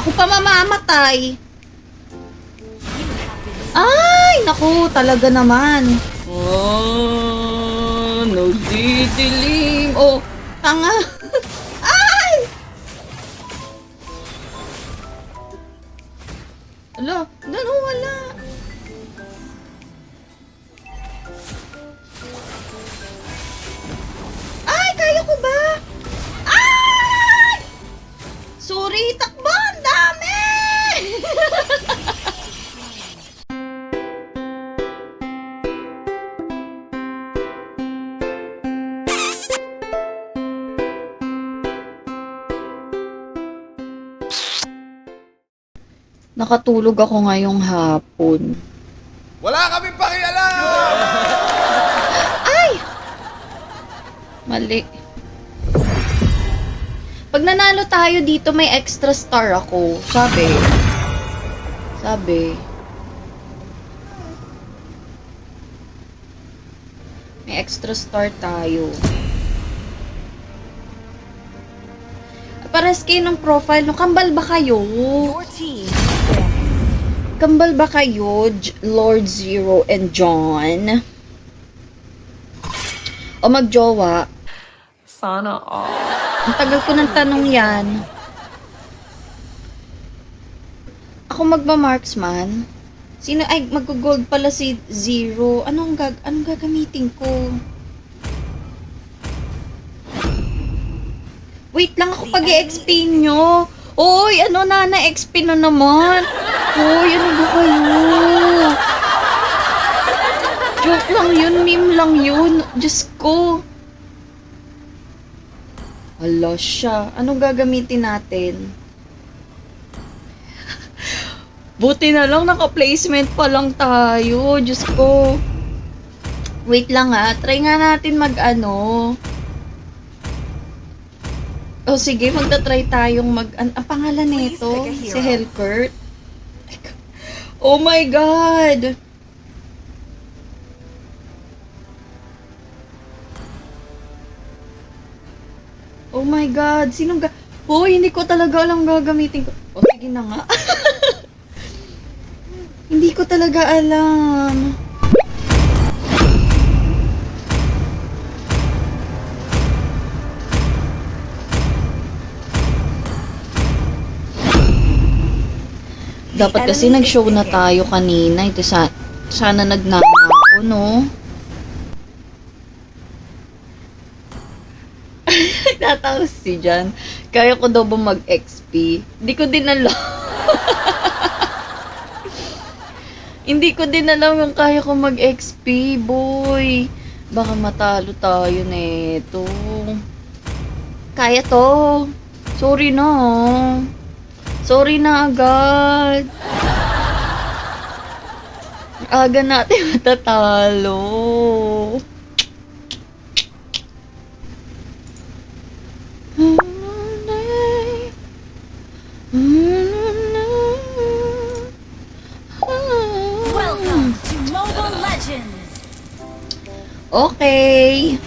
Ako pa mamamatay. Ay, naku, talaga naman. Oh, nagdidilim. Oh, tanga. Ay! Ala, wala. Ay, kaya ko ba? Ay! Sorry, takbo, ang dami! Nakatulog ako ngayong hapon. Wala kaming pakialam! Ay! Mali. Pag nanalo tayo dito, may extra star ako. Sabi. May extra star tayo. Pares kayo ng profile. No, kambal ba kayo? Kambal ba kayo, Lord Zero and John? O magjowa? Sana all. Ang tagal ko ng tanong yan. Ako magma-marksman? Sino? Ay, mag-gold pala si Zero. Anong gagamitin ko? Wait lang ako pag-i-XP nyo. Oy, ano na-XP na naman? Oy, ano ba kayo? Joke lang yun, meme lang yun. Diyos ko. Hala siya. Anong gagamitin natin? Buti na lang, naka-placement pa lang tayo. Diyos ko. Wait lang ha. Try nga natin mag-ano. Oh, sige, magta-try tayong ang pangalan nito, si Hellkurt. Oh my God! Oh my God! Hoy, hindi ko talaga alam gagamitin ko. Oh, sige na nga. Hindi ko talaga alam. Dapat kasi nag-show na tayo kanina. Ito sana nagnana ako, no? Natawa si Jan. Kaya ko daw ba mag-XP? Hindi ko din alam. Hindi ko din alam yung kaya ko mag-XP, boy. Baka matalo tayo neto. Kaya to. Sorry na. Sorry na agad. Aga natin matatalo. Welcome to Mobile Legends. Okay.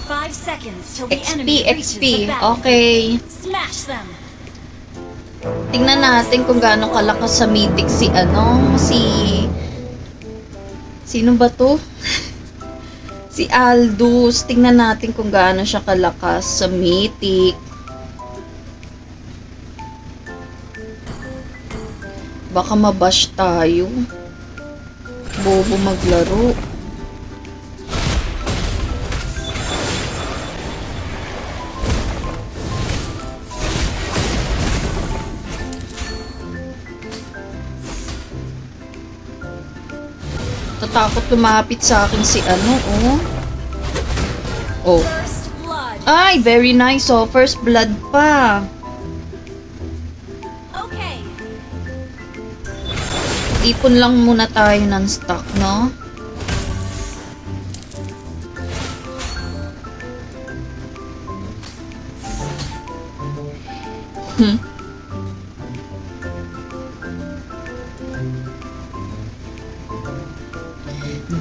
5 seconds till the XP, enemy reaches XP. the battle. Okay. Smash them. Tingnan natin kung gaano kalakas sa mythic sino ba to? Si Aldous. Tingnan natin kung gaano siya kalakas sa mythic. Baka mabash tayo. Bobo maglaro. Tatakot lumapit sa akin si oh. Oh. First blood. Ay, very nice oh. First blood pa. Okay. Ipon lang muna tayo ng stock, no?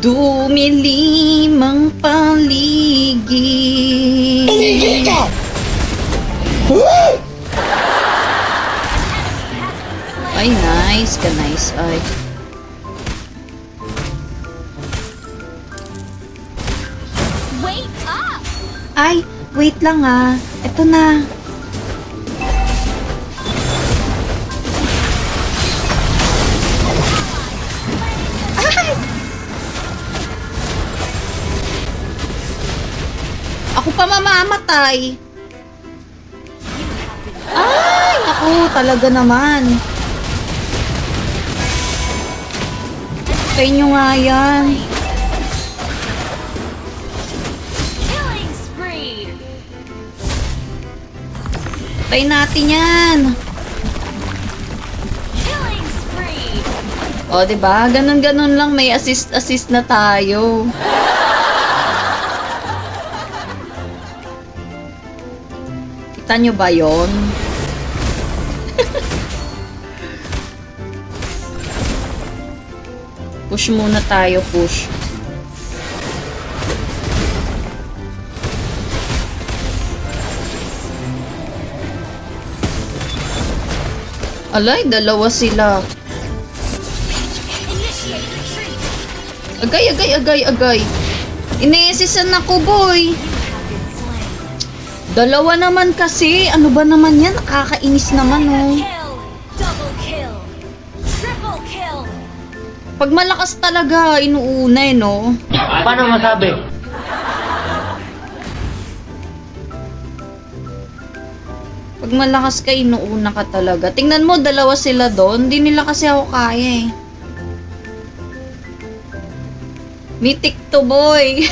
Dumilim ang paligid. Tumigil ka! Ay, nice ka, nice. Ay. Wait up! Ay, wait lang ah. Ito na. Ay! Ako pa mamamatay. Ay, naku, talaga naman. Kaya nyo nga yan. Killing spree! Try natin yan. Killing spree! O, diba? Ganun-ganun lang. May assist na tayo. Kita nyo ba yun? Push muna tayo, push. Alay, dalawa sila. Initiate retreat! Agay, agay, agay, agay. Ineesisan ako, boy. You have been slain. Dalawa naman kasi. Ano ba naman yan? Nakakainis naman, oh. Kill! Double kill! Triple kill! Pag malakas talaga, inuuna eh, no? Paano masabi? Pag malakas ka, inuuna ka talaga. Tingnan mo, dalawa sila doon. Hindi nila kasi ako kaya eh. Mythic to, boy.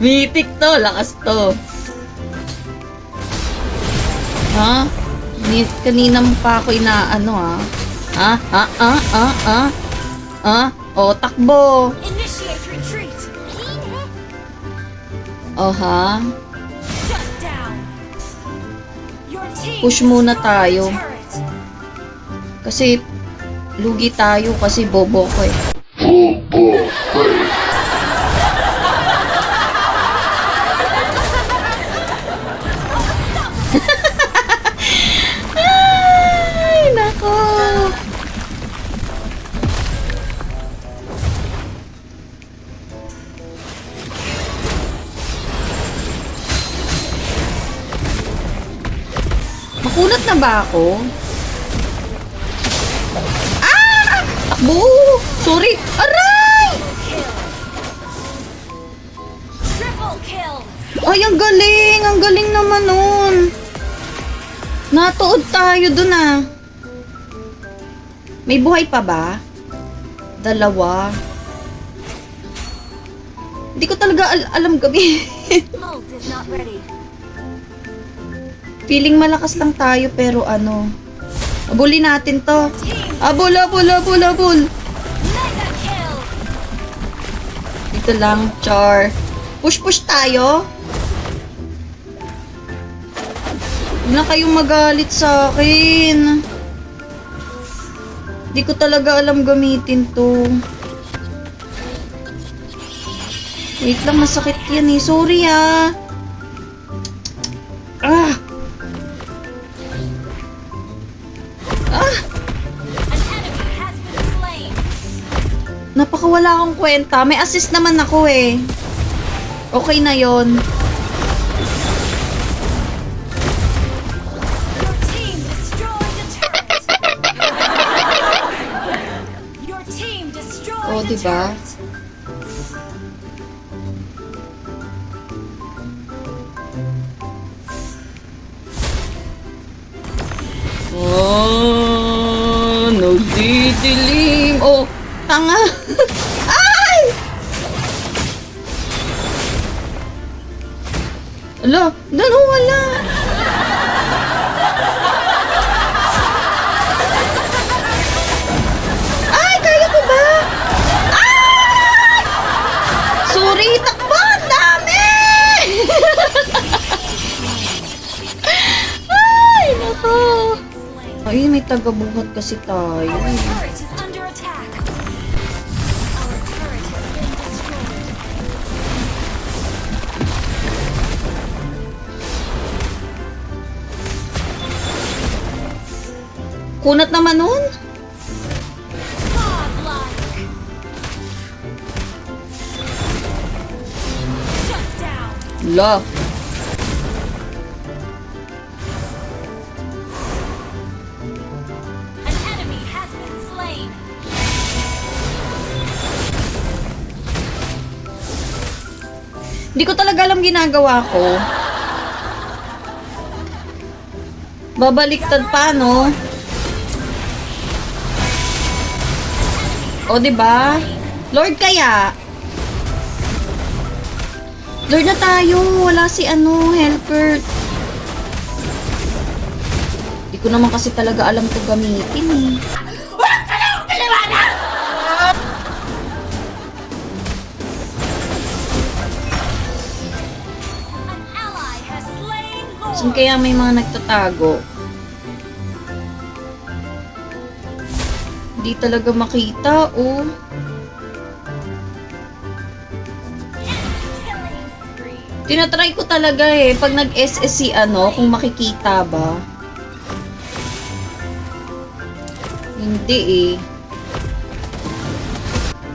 Mythic to, lakas to. Ha? Kanina mo pa ako inaano, ha? O, takbo. Initiate retreat! O, ha? Shut down! Your team Push muna tayo. turret! Kasi, lugi tayo kasi bobo ko eh. Ay, nako. Makunat na ba ako? Ah! Takbo! Sorry! Aray! Kill! Triple kill! Ay, ang galing! Ang galing naman nun! Natuod tayo dun ah. May buhay pa ba? Dalawa. Hindi ko talaga alam gabi. Ult is not ready. Feeling malakas lang tayo pero ano. Abulin natin to. Team Abul, abul, abul, abul. mega kill! Dito lang, char. Push tayo. Huwag na kayong magalit sa akin. Di ko talaga alam gamitin to. Wait lang, masakit yan eh. Sorry ah. Ah! Ah! An enemy has been slain! Napakawala akong kwenta. May assist naman ako eh. Okay na yon. Your team destroyed a turret! Your team destroyed Oh, a diba? turret! Oh, nagdidilim. Oh, tanga. Ay! Ala, wala. Ay, kaya ko ba? Ay! Sorry, takbo, ang dami! Ay, nako. Slain. Ay, may tagabuhat kasi tayo. Our turret is under attack! Our turret has been destroyed. Kunat naman nun. Godlike. Shut down. La. An enemy has been slain. Hindi ko talaga alam ginagawa ko. Babaliktad pa, no? O, diba? Lord kaya? Lord na tayo. Wala si Helper. Hindi ko naman kasi talaga alam to gamitin eh. An ally has slain Lord. Saan kaya may mga nagtatago? Hindi talaga makita, oh. Killing spree. Tinatry ko talaga eh, pag nag-SSC kung makikita ba. Hindi eh.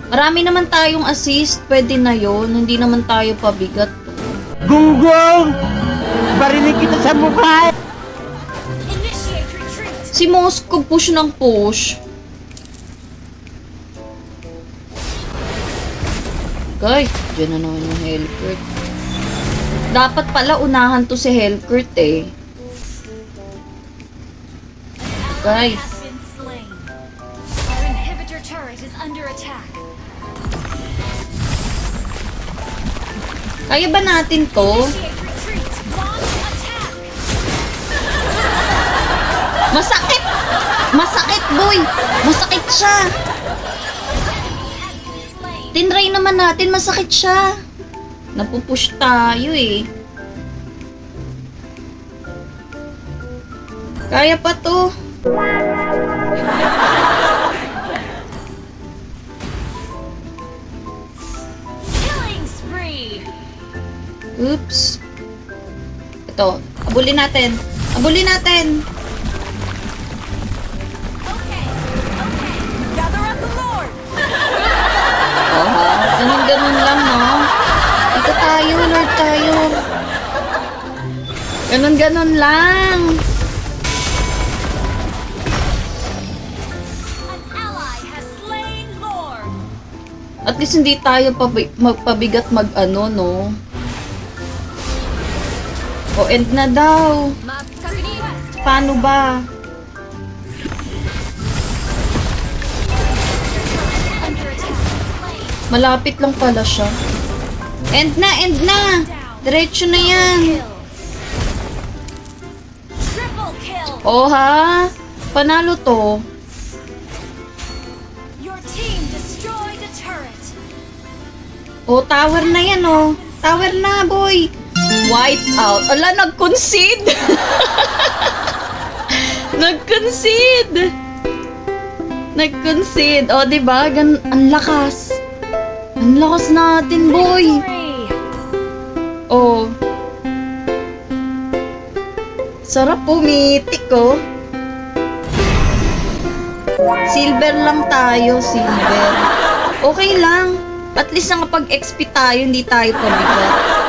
Marami naman tayong assist, pwede na yon. Hindi naman tayo pabigat. Gunggong! Barinig kita sa mukha! Initiate retreat. Si Moscow push ng push. Guys, dyan na naman yung Hellcurt. Dapat pala unahan to si Hellcurt eh. Ally Guys. has been slain. Our inhibitor turret is under attack. Kaya ba natin to? Initiate retreat. Launch attack. Masakit! Masakit, boy! Masakit siya! Has been slain. Tinry naman natin, masakit siya. Napupush tayo eh. Kaya pa to. Killing spree. Oops. Ito, abulin natin. Abulin natin. Okay. Okay. Gather up the Lord. Oh, ha? Ganun-ganun lang, no? Ito tayo, Lord tayo. Ganun-ganun lang. An ally has slain Lord. At least hindi tayo magpabigat no? O, end na daw. Request. Paano ba? Under attack. Slain. Malapit lang pala siya. End na, end na! Diretso na yan. Kill. Triple kill. O ha? Panalo to. Your team destroyed a turret. O, tower na yan, o. Tower na, boy. Wipe out. Ala, nag-concede. Nag-concede. Nag-concede. O, diba? Ang lakas. Ang lakas natin, boy. Victory. O. Sarap pumitik, oh. Silver lang tayo, silver. Okay lang. At least nakapag-XP tayo, hindi tayo pabigat.